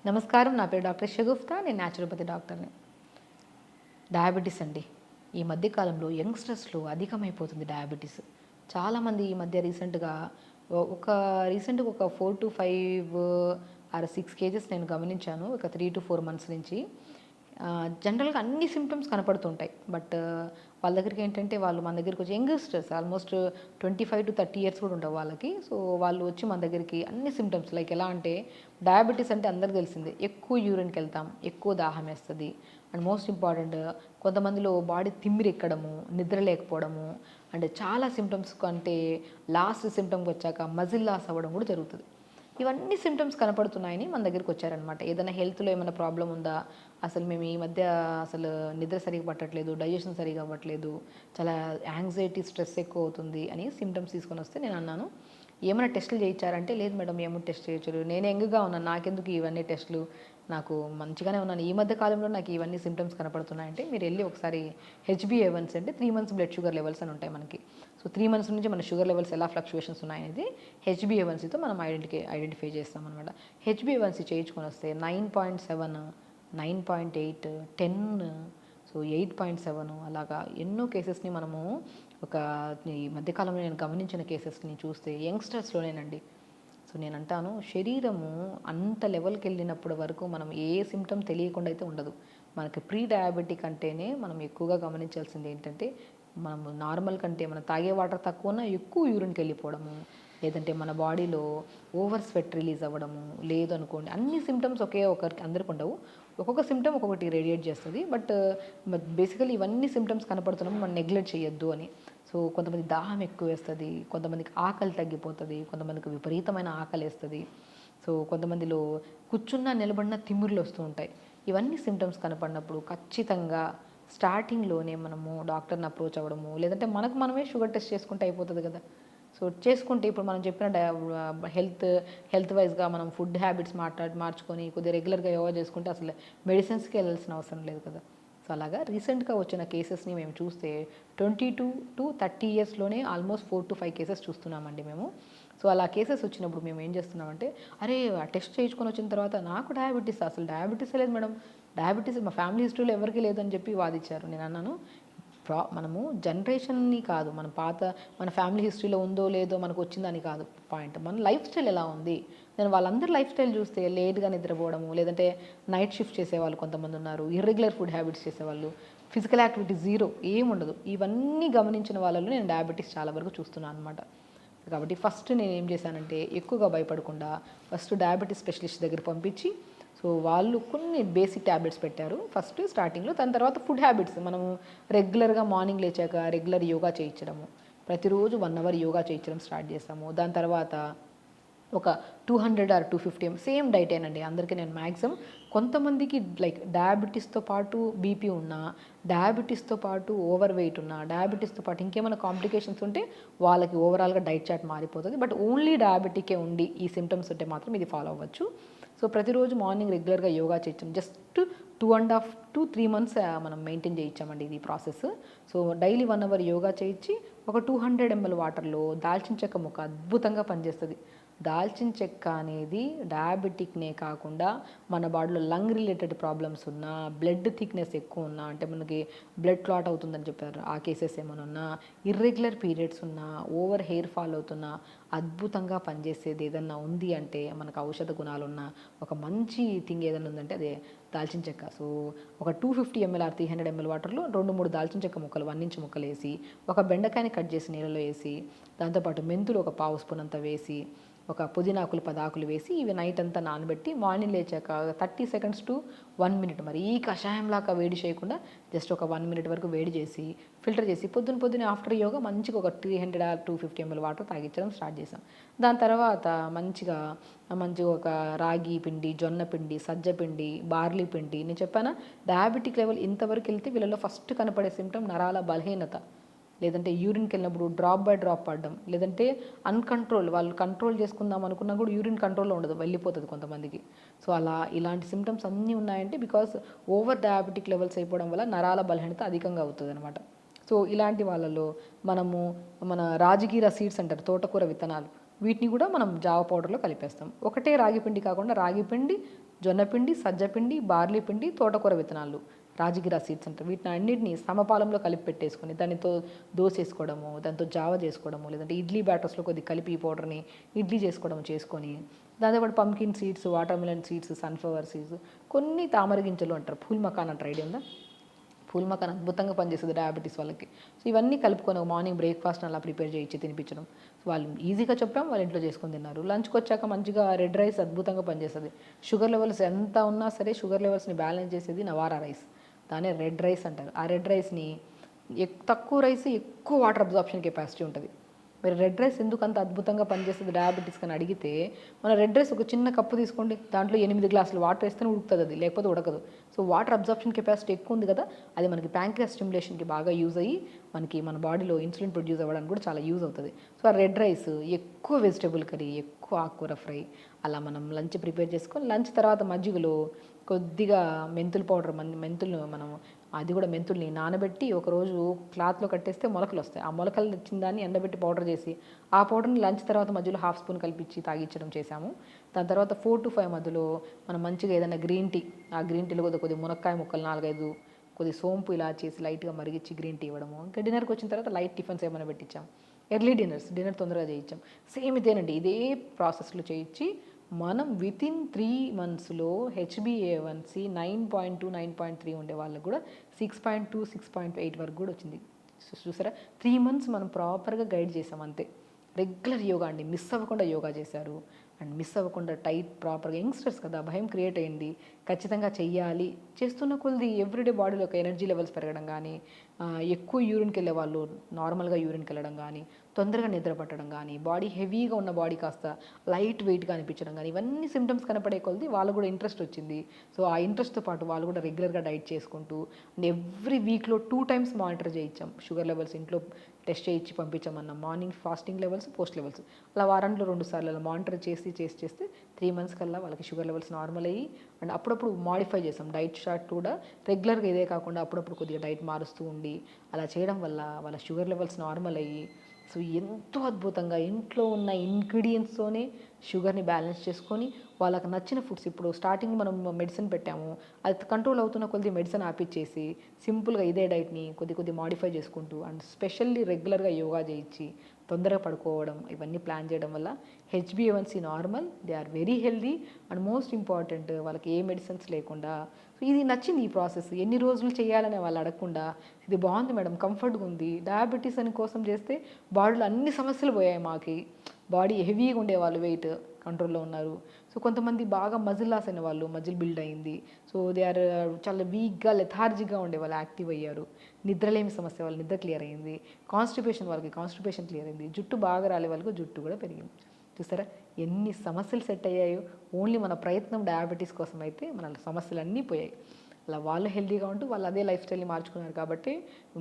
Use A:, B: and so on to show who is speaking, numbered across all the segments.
A: నమస్కారం, నా పేరు డాక్టర్ షగుఫ్తా. నేను న్యాచురోపతి డాక్టర్ని. డయాబెటీస్ అండి, ఈ మధ్య కాలంలో యంగ్స్టర్స్లో అధికమైపోతుంది డయాబెటీస్. చాలామంది ఈ మధ్య రీసెంట్గా ఒక 4 to 5 ఆర్ 6 కేజెస్ నేను గమనించాను ఒక 3 to 4 months నుంచి. జనరల్గా అన్ని సిమ్టమ్స్ కనపడుతుంటాయి. బట్ వాళ్ళ దగ్గరికి ఏంటంటే వాళ్ళు మన దగ్గరికి వచ్చి యంగ్స్టర్స్ ఆల్మోస్ట్ 25 to 30 years కూడా ఉండవు వాళ్ళకి. సో వాళ్ళు వచ్చి మన దగ్గరికి అన్ని సిమ్టమ్స్ లైక్ ఎలా అంటే, డయాబెటీస్ అంటే అందరికీ తెలిసిందే, ఎక్కువ యూరిన్కి వెళ్తాం, ఎక్కువ దాహం వేస్తుంది, అండ్ మోస్ట్ ఇంపార్టెంట్ కొంతమందిలో బాడీ తిమ్మిరెక్కడము, నిద్ర లేకపోవడము, అండ్ చాలా సిమ్టమ్స్ కంటే లాస్ట్ సిమ్టమ్కి వచ్చాక మజిల్ లాస్ అవ్వడం కూడా జరుగుతుంది. ఇవన్నీ సిమ్టమ్స్ కనపడుతున్నాయని మన దగ్గరికి వచ్చారనమాట. ఏదైనా హెల్త్లో ఏమైనా ప్రాబ్లం ఉందా, అసలు మేము ఈ మధ్య అసలు నిద్ర సరిగా పట్టట్లేదు, డైజెషన్ సరిగా అవ్వట్లేదు, చాలా యాంగ్జైటీ, స్ట్రెస్ ఎక్కువ అవుతుంది అని సిమ్టమ్స్ తీసుకొని వస్తే నేను అన్నాను, ఏమైనా టెస్టులు చేయించారంటే, లేదు మేడం ఏమో టెస్ట్ చేయొచ్చు, నేను యంగ్గా ఉన్నాను, నాకెందుకు ఇవన్నీ టెస్టులు, నాకు మంచిగానే ఉన్నాను, ఈ మధ్య కాలంలో నాకు ఇవన్నీ సిమ్టమ్స్ కనపడుతున్నాయంటే మీరు వెళ్ళి ఒకసారి HbA1c అంటే 3 months బ్లడ్ షుగర్ లెవెల్స్ అని ఉంటాయి మనకి. సో 3 months నుంచి మన షుగర్ లెవెల్స్ ఎలా ఫ్లక్చువేషన్స్ ఉన్నాయనేది HbA1cతో మనం ఐడెంటిఫై చేస్తాం అనమాట. HbA1c చేయించుకొని వస్తే 9.7, 9.8, 10, సో 8.7 అలాగా ఎన్నో కేసెస్ని మనము ఈ మధ్యకాలంలో నేను గమనించిన కేసెస్ని చూస్తే యంగ్స్టర్స్లోనేనండి. సో నేను అంటాను, శరీరము అంత లెవెల్కి వెళ్ళినప్పటి వరకు మనం ఏ సిమ్టమ్ తెలియకుండా అయితే ఉండదు. మనకి ప్రీ డయాబెటిక్ అంటేనే మనం ఎక్కువగా గమనించాల్సింది ఏంటంటే, మనం నార్మల్ కంటే మనం తాగే వాటర్ తక్కువ ఉన్నా ఎక్కువ యూరిన్కి వెళ్ళిపోవడము, లేదంటే మన బాడీలో ఓవర్ స్వెట్ రిలీజ్ అవ్వడము, లేదు అనుకోండి అన్ని సిమ్టమ్స్ ఒకరికి అందరికి ఉండవు, ఒక్కొక్క సిమ్టమ్ ఒక్కొక్కటి రేడియేట్ చేస్తుంది. బట్ బేసికలీ ఇవన్నీ సిమ్టమ్స్ కనపడుతున్నాము, మనం నెగ్లెక్ట్ చేయొద్దు అని. సో కొంతమంది దాహం ఎక్కువ వేస్తుంది, కొంతమందికి ఆకలి తగ్గిపోతుంది, కొంతమందికి విపరీతమైన ఆకలి వేస్తుంది, సో కొంతమందిలో కూర్చున్న నిలబడిన తిమ్మిర్లు వస్తూ ఉంటాయి. ఇవన్నీ సిమ్టమ్స్ కనపడినప్పుడు ఖచ్చితంగా స్టార్టింగ్లోనే మనము డాక్టర్ని అప్రోచ్ అవ్వడము, లేదంటే మనకు మనమే షుగర్ టెస్ట్ చేసుకుంటే అయిపోతుంది కదా. సో చేసుకుంటే ఇప్పుడు మనం చెప్పిన హెల్త్ వైజ్గా మనం ఫుడ్ హ్యాబిట్స్ మార్చుకొని కొద్దిగా రెగ్యులర్గా యోగా చేసుకుంటే అసలు మెడిసిన్స్కి వెళ్ళాల్సిన అవసరం లేదు కదా. సో అలాగా రీసెంట్గా వచ్చిన కేసెస్ని మేము చూస్తే 22 to 30 yearsలోనే ఆల్మోస్ట్ 4 to 5 కేసెస్ చూస్తున్నామండి మేము. సో అలా కేసెస్ వచ్చినప్పుడు మేము ఏం చేస్తున్నామంటే, అరే ఆ టెస్ట్ చేయించుకొని వచ్చిన తర్వాత నాకు డయాబెటీస్, అసలు డయాబెటీస్ లేదు మేడం, డయాబెటీస్ మా ఫ్యామిలీ హిస్టరీలో ఎవరికీ లేదని చెప్పి వాదించారు. నేను అన్నాను, మనము జనరేషన్ని కాదు, మన ఫ్యామిలీ హిస్టరీలో ఉందో లేదో మనకు వచ్చిందని కాదు పాయింట్, మన లైఫ్ స్టైల్ ఎలా ఉంది. నేను వాళ్ళందరి లైఫ్ స్టైల్ చూస్తే లేట్గా నిద్రపోవడము, లేదంటే నైట్ షిఫ్ట్ చేసేవాళ్ళు కొంతమంది ఉన్నారు, ఇర్రెగ్యులర్ ఫుడ్ హ్యాబిట్స్ చేసేవాళ్ళు, ఫిజికల్ యాక్టివిటీ జీరో, ఏముండదు. ఇవన్నీ గమనించిన వాళ్ళలో నేను డయాబెటీస్ చాలా వరకు చూస్తున్నాను అనమాట. కాబట్టి ఫస్ట్ నేను ఏం చేశానంటే, ఎక్కువగా భయపడకుండా ఫస్ట్ డయాబెటీస్ స్పెషలిస్ట్ దగ్గర పంపించి, సో వాళ్ళు కొన్ని బేసిక్ ట్యాబ్లెట్స్ పెట్టారు ఫస్ట్ స్టార్టింగ్లో. దాని తర్వాత ఫుడ్ హ్యాబిట్స్ మనము రెగ్యులర్గా మార్నింగ్ లేచాక రెగ్యులర్ యోగా చేయించడము, ప్రతిరోజు 1 hour యోగా చేయించడం స్టార్ట్ చేస్తాము. దాని తర్వాత ఒక 200 or 250 సేమ్ డైటేనండి అందరికీ. నేను మ్యాక్సిమం కొంతమందికి లైక్ డయాబెటీస్తో పాటు బీపీ ఉన్నా, డయాబెటీస్తో పాటు ఓవర్ వెయిట్ ఉన్నా, డయాబెటీస్తో పాటు ఇంకేమైనా కాంప్లికేషన్స్ ఉంటే వాళ్ళకి ఓవరాల్గా డైట్ చార్ట్ మారిపోతుంది. బట్ ఓన్లీ డయాబెటికే ఉండి ఈ సిమ్టమ్స్ ఉంటే మాత్రం ఇది ఫాలో అవ్వచ్చు. సో ప్రతిరోజు మార్నింగ్ రెగ్యులర్గా యోగా చేయించాం. జస్ట్ 2.5 to 3 months మనం మెయింటైన్ చేయించామండి ఇది process. So daily 1 hour yoga చేయించి ఒక 200 ml వాటర్లో దాల్చిన చెక్క ముక్క అద్భుతంగా పనిచేస్తుంది. దాల్చిన చెక్క అనేది డయాబెటిక్నే కాకుండా మన బాడీలో లంగ్ రిలేటెడ్ ప్రాబ్లమ్స్ ఉన్నా, బ్లడ్ థిక్నెస్ ఎక్కువ ఉన్నా, అంటే మనకి బ్లడ్ క్లాట్ అవుతుందని చెప్పారు ఆ కేసెస్ ఏమైనా ఉన్నా, ఇర్రెగ్యులర్ పీరియడ్స్ ఉన్నా, ఓవర్ హెయిర్ ఫాల్ అవుతున్నా, అద్భుతంగా పనిచేసేది ఏదన్నా ఉంది అంటే, మనకు ఔషధ గుణాలున్న ఒక మంచి థింగ్ ఏదైనా ఉందంటే అదే దాల్చిన చెక్క. సో ఒక 250 ml or 300 ml వాటర్లో 2-3 దాల్చిన చెక్క ముక్కలు 1 inch ముక్కలు వేసి, ఒక బెండకాయని కట్ చేసి నీళ్ళలో వేసి, దాంతోపాటు మెంతులు ఒక 1/2 spoon అంతా వేసి, ఒక పుదీనాకులు 10 ఆకులు వేసి, ఇవి నైట్ అంతా నానబెట్టి మార్నింగ్ లేచాక 30 seconds to 1 minute మరి ఈ కషాయంలాగా వేడి చేయకుండా జస్ట్ ఒక 1 minute వరకు వేడి చేసి ఫిల్టర్ చేసి పొద్దున ఆఫ్టర్ యోగా మంచిగా ఒక 300 or 250 ml వాటర్ తాగించడం స్టార్ట్ చేసాం. దాని తర్వాత మంచిగా ఒక రాగి పిండి, జొన్న పిండి, సజ్జ పిండి, బార్లీ పిండి, నేను చెప్పాను డయాబెటిక్ లెవెల్ ఇంతవరకు వెళ్తే వీళ్ళలో ఫస్ట్ కనపడే సిమ్టమ్ నరాల బలహీనత, లేదంటే యూరిన్కి వెళ్ళినప్పుడు డ్రాప్ బై డ్రాప్ పడడం, లేదంటే వాళ్ళు కంట్రోల్ చేసుకుందాం అనుకున్నా కూడా యూరిన్ కంట్రోల్లో ఉండదు, వెళ్ళిపోతుంది కొంతమందికి. సో ఇలాంటి సిమ్టమ్స్ అన్నీ ఉన్నాయంటే బికాస్ ఓవర్ డయాబెటిక్ లెవెల్స్ అయిపోవడం వల్ల నరాల బలహీనత అధికంగా అవుతుంది అనమాట. సో ఇలాంటి వాళ్ళలో మనము మన రాజగిర సీడ్స్ అంటారు, తోటకూర విత్తనాలు, వీటిని కూడా మనం జావ పౌడర్లో కలిపేస్తాం. ఒకటే రాగి పిండి కాకుండా రాగి పిండి, జొన్నపిండి, సజ్జపిండి, బార్లీ పిండి, తోటకూర విత్తనాలు, రాజగిరా సీడ్స్ అంటారు. వీటిని అన్నింటినీ సమపాలంలో కలిపి పెట్టేసుకొని దానితో దోశ వేసుకోవడము, దాంతో జావ చేసుకోవడము, లేదంటే ఇడ్లీ బ్యాటర్స్లో కొద్ది కలిపి ఈ పౌడర్ని ఇడ్లీ చేసుకోవడం చేసుకొని, దాంతోపాటు pumpkin seeds, water melon seeds, sunflower seeds, కొన్ని తామర గింజలు అంటారు, పూల్ మకాన్ అంటారు, ఐడియా ఉందా? పూల్ మకాన్ అద్భుతంగా పనిచేస్తుంది డయాబెటీస్ వాళ్ళకి. సో ఇవన్నీ కలుపుకొని మార్నింగ్ బ్రేక్ఫాస్ట్ అలా ప్రిపేర్ చేయించి తినిపించడం. సో వాళ్ళు ఈజీగా చెప్పాం, వాళ్ళ ఇంట్లో చేసుకొని తిన్నారు. లంచ్కి వచ్చాక మంచిగా రెడ్ రైస్ అద్భుతంగా పనిచేస్తుంది. షుగర్ లెవెల్స్ ఎంత ఉన్నా సరే షుగర్ లెవెల్స్ని బ్యాలెన్స్ చేసేది నవారా రైస్, దానే రెడ్ రైస్ అంటారు. ఆ రెడ్ రైస్ని తక్కువ రైస్ ఎక్కువ వాటర్ అబ్జార్ప్షన్ కెపాసిటీ ఉంటుంది. మీరు రెడ్ రైస్ ఎందుకు అంత అద్భుతంగా పనిచేస్తుంది డయాబెటీస్ అని అడిగితే, మన రెడ్ రైస్ ఒక చిన్న కప్పు తీసుకోండి, దాంట్లో 8 గ్లాసులు వాటర్ వేస్తేనే ఉడుకుతుంది, అది లేకపోతే ఉడకదు. సో వాటర్ అబ్జార్ప్షన్ కెపాసిటీ ఎక్కువ ఉంది కదా, అది మనకి ప్యాంక్రియాస్ స్టిమ్యులేషన్కి బాగా యూజ్ అయ్యి మనకి మన బాడీలో ఇన్సులిన్ ప్రొడ్యూస్ అవ్వడానికి కూడా చాలా యూజ్ అవుతుంది. సో ఆ రెడ్ రైస్ ఎక్కువ వెజిటబుల్ కర్రీ, ఎక్కువ ఆకుకూర ఫ్రై అలా మనం లంచ్ ప్రిపేర్ చేసుకొని, లంచ్ తర్వాత మజ్జిగలో కొద్దిగా మెంతుల పౌడర్, మెంతులు మనం అది కూడా మెంతుల్ని నానబెట్టి ఒకరోజు క్లాత్లో కట్టేస్తే మొలకలు వస్తాయి. ఆ మొలకలు తెచ్చిన దాన్ని ఎండబెట్టి పౌడర్ చేసి ఆ పౌడర్ని లంచ్ తర్వాత మధ్యలో హాఫ్ స్పూన్ కలిపించి తాగించడం చేశాము. దాని తర్వాత 4 to 5 మధ్యలో మనం మంచిగా ఏదైనా గ్రీన్ టీ, ఆ గ్రీన్ టీలో కొద్ది మునక్కాయ ముక్కలు 4-5, కొద్ది సోంపు ఇలా చేసి లైట్గా మరిగించి గ్రీన్ టీ ఇవ్వడము. ఇంకా డిన్నర్కి వచ్చిన తర్వాత లైట్ టిఫిన్స్ ఏమైనా పెట్టించాం. ఎర్లీ డిన్నర్ తొందరగా చేయించాం. సేమ్ ఇదేనండి, ఇదే ప్రాసెస్లో చేయించి మనం వితిన్ 3 monthsలో HbA1c 9.2, 9.3 ఉండే వాళ్ళకు కూడా 6.2, 6.8 వరకు కూడా వచ్చింది. చూసారా, 3 months మనం ప్రాపర్గా గైడ్ చేసాం అంతే. రెగ్యులర్ యోగా అండి, మిస్ అవ్వకుండా యోగా చేశారు అండ్ మిస్ అవ్వకుండా టైట్ ప్రాపర్గా. యంగ్స్టర్స్ కదా, భయం క్రియేట్ అయింది, ఖచ్చితంగా చెయ్యాలి. చేస్తున్న కొద్ది ఎవ్రీడే బాడీలో ఒక ఎనర్జీ లెవెల్స్ పెరగడం కానీ, ఎక్కువ యూరిన్కి వెళ్ళే వాళ్ళు నార్మల్గా యూరిన్కి వెళ్ళడం కానీ, తొందరగా నిద్ర పట్టడం కానీ, బాడీ హెవీగా ఉన్న బాడీ కాస్త లైట్ వెయిట్గా అనిపించడం కానీ, ఇవన్నీ సిమ్టమ్స్ కనపడే కొద్ది వాళ్ళు కూడా ఇంట్రెస్ట్ వచ్చింది. సో ఆ ఇంట్రెస్ట్తో పాటు వాళ్ళు కూడా రెగ్యులర్గా డైట్ చేసుకుంటూ అండ్ ఎవ్రీ వీక్లో 2 times మానిటర్ చేయించాం. షుగర్ లెవెల్స్ ఇంట్లో టెస్ట్ చేయించి పంపించామన్నాం. Morning fasting levels, post levels, అలా వారంలో 2 సార్లు అలా మానిటర్ చేస్తే 3 months కల్లా వాళ్ళకి షుగర్ లెవెల్స్ నార్మల్ అయ్యి అండ్ అప్పుడప్పుడు మాడిఫై చేసాం. డైట్ చార్ట్ కూడా రెగ్యులర్గా ఇదే కాకుండా అప్పుడప్పుడు కొద్దిగా డైట్ మారుస్తూ ఉండి అలా చేయడం వల్ల వాళ్ళ షుగర్ లెవెల్స్ నార్మల్ అయ్యి, సో ఎంతో అద్భుతంగా ఇంట్లో ఉన్న ఇంగ్రీడియంట్స్తోనే షుగర్ని బ్యాలెన్స్ చేసుకొని వాళ్ళకి నచ్చిన ఫుడ్స్, ఇప్పుడు స్టార్టింగ్ మనం మెడిసిన్ పెట్టాము, అది కంట్రోల్ అవుతున్న కొద్ది మెడిసిన్ ఆపిచ్చేసి సింపుల్గా ఇదే డైట్ని కొద్ది మాడిఫై చేసుకుంటూ అండ్ స్పెషల్లీ రెగ్యులర్గా యోగా చేయించి తొందరగా పడుకోవడం, ఇవన్నీ ప్లాన్ చేయడం వల్ల HbA1c normal, they are very healthy and most important వాళ్ళకి ఏ మెడిసిన్స్ లేకుండా. సో ఇది నచ్చింది ఈ ప్రాసెస్. ఎన్ని రోజులు చేయాలని వాళ్ళు అడగకుండా ఇది బాగుంది మేడం, కంఫర్ట్గా ఉంది, డయాబెటీస్ అని కోసం చేస్తే బాడీలో అన్ని సమస్యలు పోయాయి. మాకి బాడీ హెవీగా ఉండేవాళ్ళు, వెయిట్ కంట్రోల్లో ఉన్నారు. సో కొంతమంది బాగా మజిల్ లాస్ అయిన వాళ్ళు, మజిల్ బిల్డ్ అయింది. సో దే ఆర్ చాలా వీక్గా లెథార్జిక్గా ఉండేవాళ్ళు యాక్టివ్ అయ్యారు. నిద్రలేమి సమస్య వాళ్ళు నిద్ర క్లియర్ అయింది. కాన్స్టిపేషన్ వాళ్ళకి కాన్స్టిపేషన్ క్లియర్ అయింది. జుట్టు బాగా రాలే వాళ్ళకి జుట్టు కూడా పెరిగింది. చూసారా ఎన్ని సమస్యలు సెట్ అయ్యాయో. ఓన్లీ మన ప్రయత్నం డయాబెటీస్ కోసం అయితే మన సమస్యలు అన్నీ పోయాయి. అలా వాళ్ళు హెల్తీగా ఉంటూ వాళ్ళు అదే లైఫ్ స్టైల్ని మార్చుకున్నారు కాబట్టి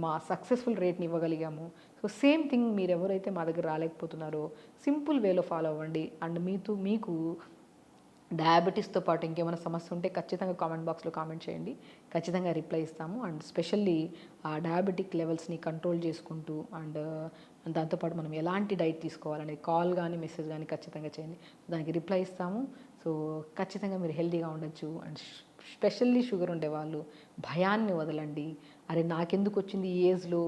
A: మా సక్సెస్ఫుల్ రేట్ని ఇవ్వగలిగాము. సో సేమ్ థింగ్ మీరు ఎవరైతే మా దగ్గర రాలేకపోతున్నారో సింపుల్ వేలో ఫాలో అవ్వండి. అండ్ మీకు డయాబెటీస్తో పాటు ఇంకేమైనా సమస్య ఉంటే ఖచ్చితంగా కామెంట్ బాక్స్లో కామెంట్ చేయండి, ఖచ్చితంగా రిప్లై ఇస్తాము. అండ్ స్పెషల్లీ ఆ డయాబెటిక్ లెవెల్స్ని కంట్రోల్ చేసుకుంటూ అండ్ దాంతోపాటు మనం ఎలాంటి డైట్ తీసుకోవాలనేది కాల్ కానీ మెసేజ్ కానీ ఖచ్చితంగా చేయండి, దానికి రిప్లై ఇస్తాము. సో ఖచ్చితంగా మీరు హెల్తీగా ఉండొచ్చు. అండ్ స్పెషల్లీ షుగర్ ఉండేవాళ్ళు భయాన్ని వదలండి. అరే నాకెందుకు వచ్చింది ఈ ఏజ్లో,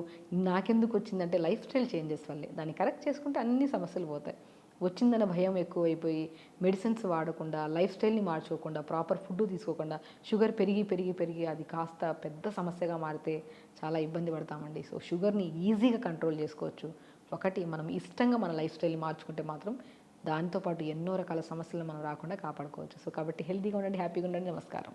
A: నాకెందుకు వచ్చిందంటే లైఫ్ స్టైల్ చేంజెస్ వల్లే. దాన్ని కరెక్ట్ చేసుకుంటే అన్ని సమస్యలు పోతాయి. వచ్చిందన్న భయం ఎక్కువైపోయి మెడిసిన్స్ వాడకుండా, లైఫ్ స్టైల్ని మార్చుకోకుండా, ప్రాపర్ ఫుడ్ తీసుకోకుండా షుగర్ పెరిగి అది కాస్త పెద్ద సమస్యగా మారితే చాలా ఇబ్బంది పడతామండి. సో షుగర్ని ఈజీగా కంట్రోల్ చేసుకోవచ్చు. ఒకటి మనం ఇష్టంగా మన లైఫ్ స్టైల్ని మార్చుకుంటే మాత్రం దాంతోపాటు ఎన్నో రకాల సమస్యలను మనం రాకుండా కాపాడుకోవచ్చు. సో కాబట్టి హెల్తీగా ఉండండి, హ్యాపీగా ఉండండి. నమస్కారం.